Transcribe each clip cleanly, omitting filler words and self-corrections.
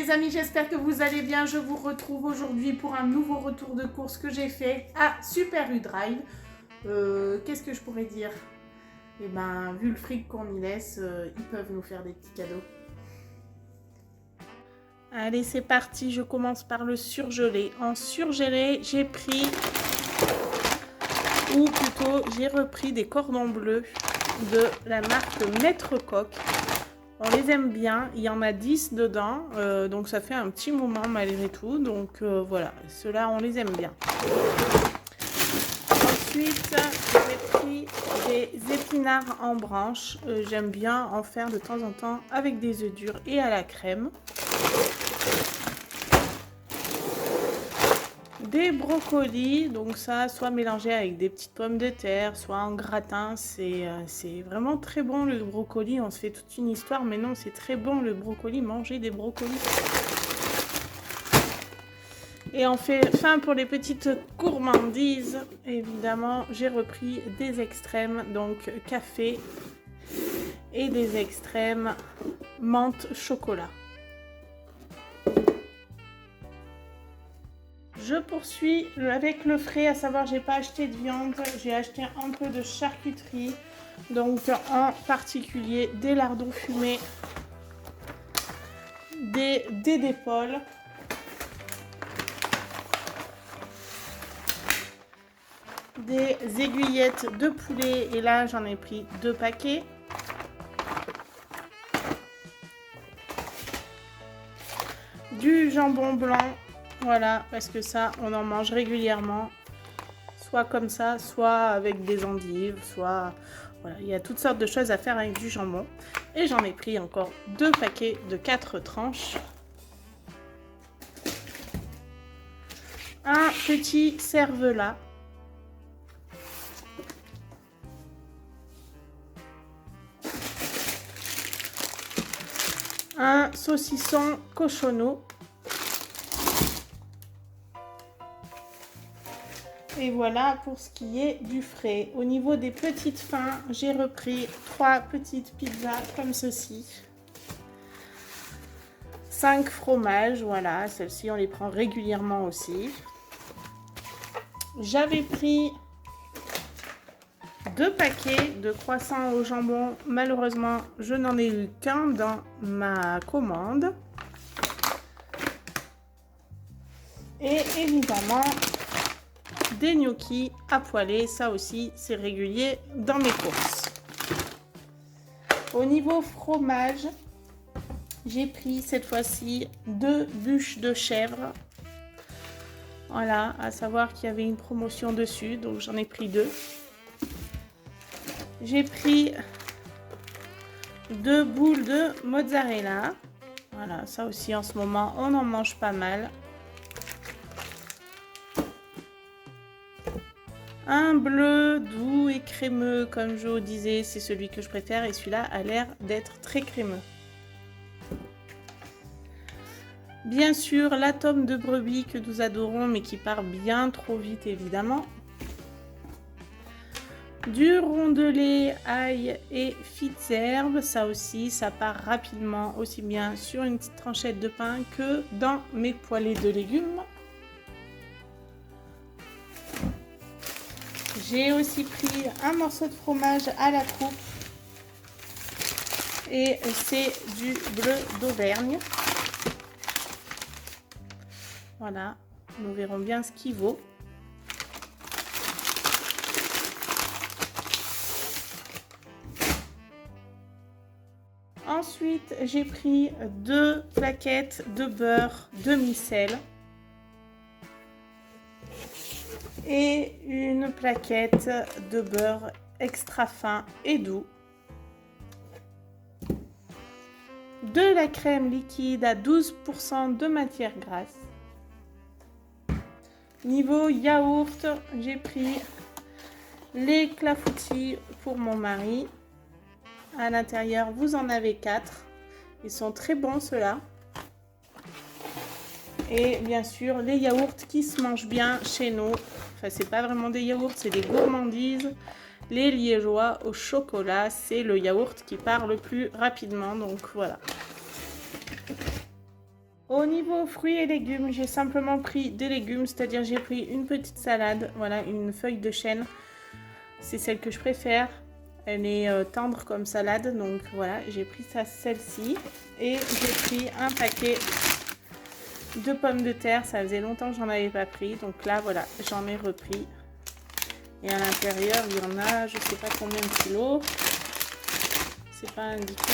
les amis, j'espère que vous allez bien. Je vous retrouve aujourd'hui pour un nouveau retour de course que j'ai fait à Super U Drive. Qu'est-ce que je pourrais dire? Eh ben, vu le fric qu'on y laisse, ils peuvent nous faire des petits cadeaux. Allez, c'est parti. Je commence par le surgelé. En surgelé, j'ai pris, ou plutôt, j'ai repris des cordons bleus de la marque Maître Coq. On les aime bien, il y en a 10 dedans, donc ça fait un petit moment malgré tout, donc voilà, ceux-là on les aime bien. Ensuite, j'ai pris des épinards en branches, j'aime bien en faire de temps en temps avec des œufs durs et à la crème. Des brocolis, donc ça soit mélangé avec des petites pommes de terre, soit en gratin, c'est vraiment très bon le brocoli. On se fait toute une histoire, mais non, c'est très bon le brocoli, manger des brocolis. Et enfin pour les petites gourmandises, évidemment, j'ai repris des extrêmes, donc café et des extrêmes menthe chocolat. Je poursuis avec le frais, à savoir j'ai pas acheté de viande, j'ai acheté un peu de charcuterie, donc en particulier des lardons fumés, des dés d'épaule, des aiguillettes de poulet, et là j'en ai pris 2 paquets. Du jambon blanc. Voilà, parce que ça, on en mange régulièrement, soit comme ça, soit avec des endives, soit... Voilà, il y a toutes sortes de choses à faire avec du jambon. Et j'en ai pris encore 2 paquets de 4 tranches. Un petit cervelas. Un saucisson cochonneau. Et voilà pour ce qui est du frais. Au niveau des petites fins, j'ai repris 3 petites pizzas comme ceci. 5 fromages, voilà, celles-ci on les prend régulièrement aussi. J'avais pris 2 paquets de croissants au jambon. Malheureusement, je n'en ai eu qu'un dans ma commande. Et évidemment, des gnocchis à poêler, ça aussi c'est régulier dans mes courses. Au niveau fromage, j'ai pris cette fois-ci 2 bûches de chèvre. Voilà, à savoir qu'il y avait une promotion dessus, donc j'en ai pris 2. J'ai pris 2 boules de mozzarella. Voilà, ça aussi en ce moment on en mange pas mal. Un bleu doux et crémeux, comme je vous disais, c'est celui que je préfère et celui-là a l'air d'être très crémeux. Bien sûr, la tome de brebis que nous adorons, mais qui part bien trop vite évidemment. Du rondelet, ail et fines herbes, ça aussi, ça part rapidement, aussi bien sur une petite tranchette de pain que dans mes poêlées de légumes. J'ai aussi pris un morceau de fromage à la coupe et c'est du bleu d'Auvergne. Voilà, nous verrons bien ce qu'il vaut. Ensuite, j'ai pris 2 plaquettes de beurre demi-sel et une plaquette de beurre extra fin et doux. De la crème liquide à 12% de matière grasse. Niveau yaourt, j'ai pris les clafoutis pour mon mari. À l'intérieur, vous en avez 4. Ils sont très bons ceux-là. Et bien sûr, les yaourts qui se mangent bien chez nous. Enfin, c'est pas vraiment des yaourts, c'est des gourmandises. Les liégeois au chocolat, c'est le yaourt qui part le plus rapidement. Donc voilà. Au niveau fruits et légumes, j'ai simplement pris des légumes, c'est-à-dire j'ai pris une petite salade, voilà, une feuille de chêne. C'est celle que je préfère. Elle est tendre comme salade, donc voilà, j'ai pris celle-ci. Et j'ai pris un paquet de pommes de terre, ça faisait longtemps que j'en avais pas pris, donc là voilà, j'en ai repris. Et à l'intérieur, il y en a, je sais pas combien de kilos, c'est pas indiqué.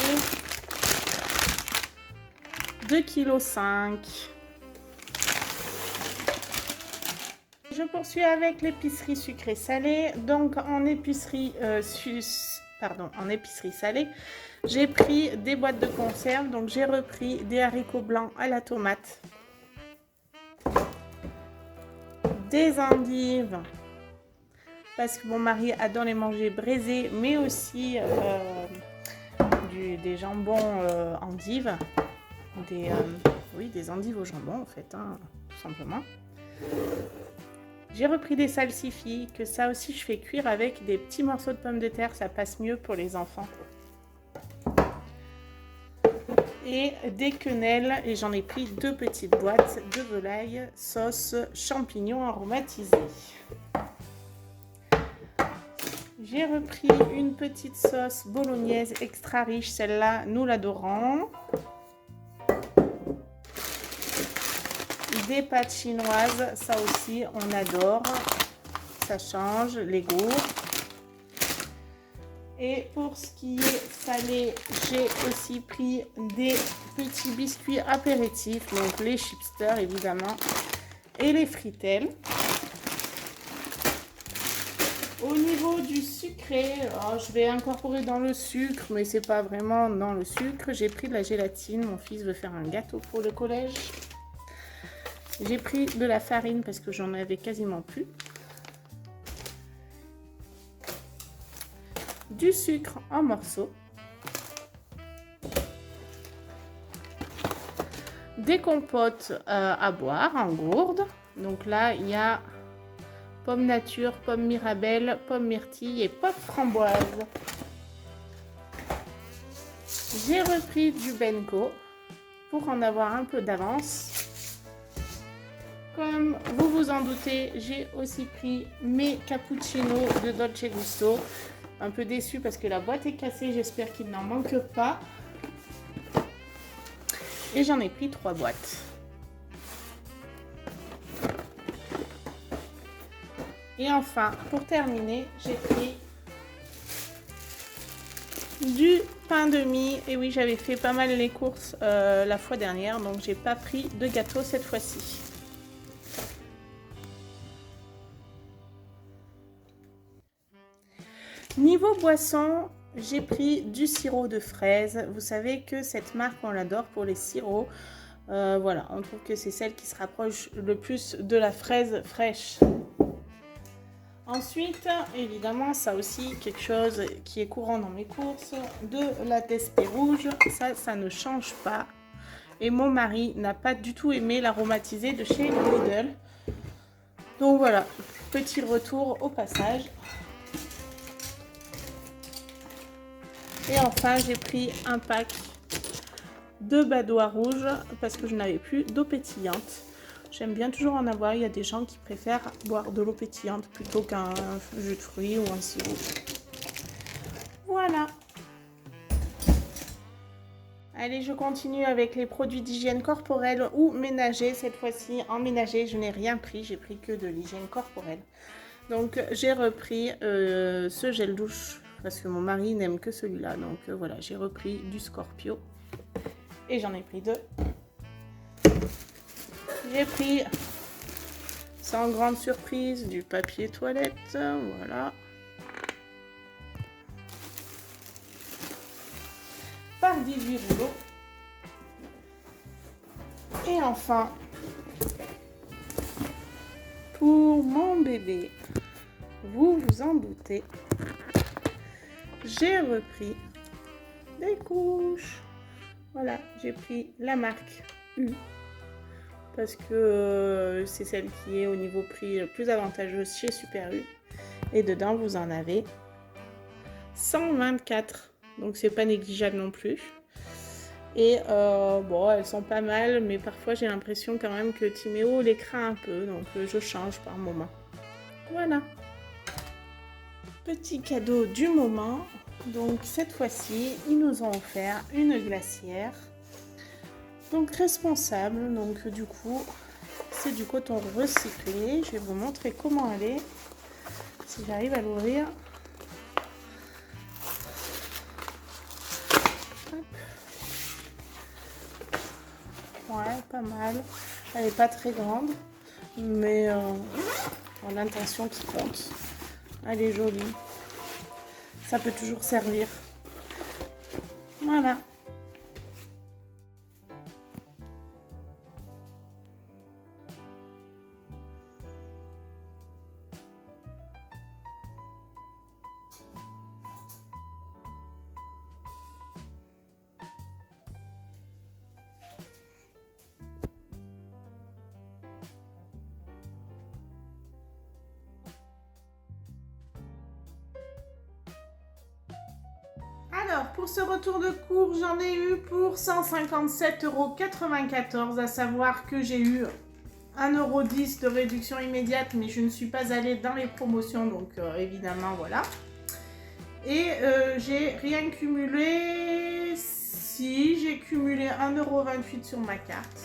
2,5 kg. Je poursuis avec l'épicerie sucrée salée. Donc en épicerie salée, j'ai pris des boîtes de conserve. Donc j'ai repris des haricots blancs à la tomate, des endives parce que mon mari adore les manger braisés, mais aussi des jambons endives, des endives au jambon en fait, hein, tout simplement. J'ai repris des salsifis, que ça aussi je fais cuire avec des petits morceaux de pommes de terre, ça passe mieux pour les enfants. Et des quenelles, et j'en ai pris 2 petites boîtes de volaille sauce champignons aromatisés. J'ai repris une petite sauce bolognaise extra riche, celle-là nous l'adorons. Des pâtes chinoises, ça aussi on adore, ça change les goûts. Et pour ce qui est salé, j'ai aussi pris des petits biscuits apéritifs, donc les chipsters évidemment, et les fritelles. Au niveau du sucré, je vais incorporer dans le sucre, mais c'est pas vraiment dans le sucre. J'ai pris de la gélatine, mon fils veut faire un gâteau pour le collège. J'ai pris de la farine parce que j'en avais quasiment plus. Du sucre en morceaux. Des compotes à boire en gourde. Donc là, il y a pomme nature, pomme mirabelle, pomme myrtille et pomme framboise. J'ai repris du Benko pour en avoir un peu d'avance. Comme vous vous en doutez, j'ai aussi pris mes cappuccinos de Dolce Gusto. Un peu déçue parce que la boîte est cassée, j'espère qu'il n'en manque pas. Et j'en ai pris 3 boîtes. Et enfin, pour terminer, j'ai pris du pain de mie. Et oui, j'avais fait pas mal les courses la fois dernière, donc j'ai pas pris de gâteau cette fois-ci. Niveau boisson, j'ai pris du sirop de fraise. Vous savez que cette marque, on l'adore pour les sirops. Voilà, on trouve que c'est celle qui se rapproche le plus de la fraise fraîche. Ensuite, évidemment, ça aussi, quelque chose qui est courant dans mes courses, de la Tespé rouge. Ça ne change pas. Et mon mari n'a pas du tout aimé l'aromatisé de chez Lidl. Donc voilà, petit retour au passage. Et enfin, j'ai pris un pack de badois rouges parce que je n'avais plus d'eau pétillante. J'aime bien toujours en avoir. Il y a des gens qui préfèrent boire de l'eau pétillante plutôt qu'un jus de fruits ou un sirop. Voilà. Allez, je continue avec les produits d'hygiène corporelle ou ménager. Cette fois-ci, en ménager, je n'ai rien pris. J'ai pris que de l'hygiène corporelle. Donc, j'ai repris ce gel douche parce que mon mari n'aime que celui-là. Donc, voilà, j'ai repris du Scorpio. Et j'en ai pris 2. J'ai pris, sans grande surprise, du papier toilette. Voilà. Par 18 rouleaux. Et enfin, pour mon bébé, vous vous en doutez, j'ai repris des couches. Voilà, j'ai pris la marque U parce que c'est celle qui est au niveau prix le plus avantageuse chez Super U. Et dedans, vous en avez 124. Donc, c'est pas négligeable non plus. Et bon, elles sont pas mal, mais parfois j'ai l'impression quand même que Timéo les craint un peu, donc je change par moment. Voilà. Petit cadeau du moment. Donc cette fois-ci, ils nous ont offert une glacière. Donc responsable, donc du coup, c'est du coton recyclé. Je vais vous montrer comment elle est, si j'arrive à l'ouvrir. Ouais, pas mal. Elle est pas très grande, mais l'intention qui compte. Elle est jolie. Ça peut toujours servir. Voilà. Alors, pour ce retour de cours, j'en ai eu pour 157,94 €, à savoir que j'ai eu 1,10 € de réduction immédiate, mais je ne suis pas allée dans les promotions, donc évidemment, voilà. Et j'ai rien cumulé, si j'ai cumulé 1,28 € sur ma carte.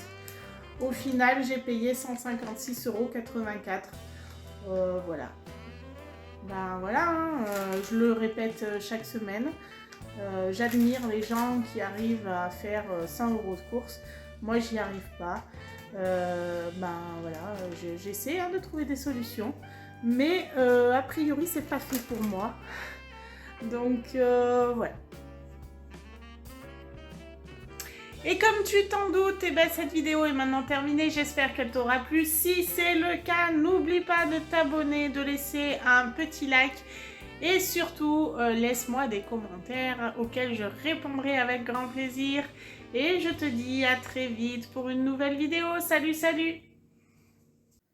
Au final, j'ai payé 156,84 €. Voilà. Ben voilà, hein, je le répète chaque semaine. J'admire les gens qui arrivent à faire 100 € de course. Moi, j'y arrive pas. Ben voilà, j'essaie de trouver des solutions. Mais a priori, c'est pas fait pour moi. Donc voilà. Et comme tu t'en doutes, eh ben, cette vidéo est maintenant terminée. J'espère qu'elle t'aura plu. Si c'est le cas, n'oublie pas de t'abonner, de laisser un petit like. Et surtout, laisse-moi des commentaires auxquels je répondrai avec grand plaisir. Et je te dis à très vite pour une nouvelle vidéo. Salut, salut!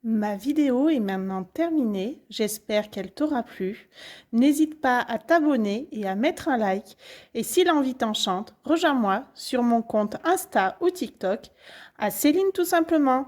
Ma vidéo est maintenant terminée, j'espère qu'elle t'aura plu. N'hésite pas à t'abonner et à mettre un like. Et si l'envie t'enchante, rejoins-moi sur mon compte Insta ou TikTok à Céline tout simplement.